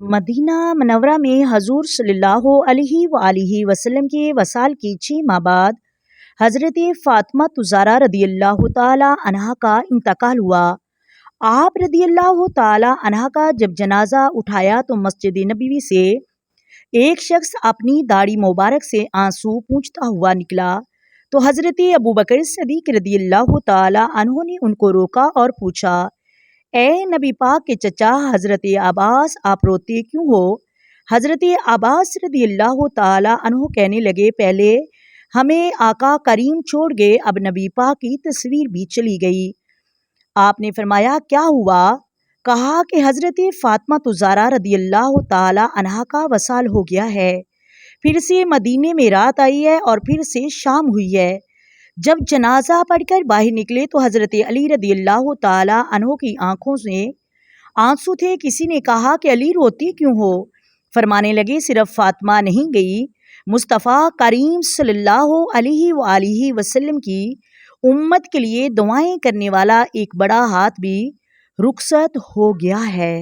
مدینہ منورہ میں حضور صلی اللہ علیہ وآلہ وسلم کے وصال کے 6 ماہ بعد حضرت فاطمہ الزہرا رضی اللہ تعالی عنہا کا انتقال ہوا۔ آپ رضی اللہ تعالی عنہا کا جب جنازہ اٹھایا تو مسجد نبوی سے ایک شخص اپنی داڑھی مبارک سے آنسو پونچھتا ہوا نکلا تو حضرت ابوبکر صدیق رضی اللہ تعالی عنہ نے ان کو روکا اور پوچھا، اے نبی پاک کے چچا حضرت عباس، آپ روتے کیوں ہو؟ حضرت عباس رضی اللہ تعالی عنہ کہنے لگے، پہلے ہمیں آقا کریم چھوڑ گئے، اب نبی پاک کی تصویر بھی چلی گئی۔ آپ نے فرمایا، کیا ہوا؟ کہا کہ حضرت فاطمہ الزہرا رضی اللہ تعالی عنہا کا وصال ہو گیا ہے، پھر سے مدینے میں رات آئی ہے اور پھر سے شام ہوئی ہے۔ جب جنازہ پڑھ کر باہر نکلے تو حضرت علی رضی اللہ تعالی عنہ کی آنکھوں سے آنسو تھے۔ کسی نے کہا کہ علی روتی کیوں ہو؟ فرمانے لگے، صرف فاطمہ نہیں گئی، مصطفیٰ کریم صلی اللہ علیہ وآلہ وسلم کی امت کے لیے دعائیں کرنے والا ایک بڑا ہاتھ بھی رخصت ہو گیا ہے۔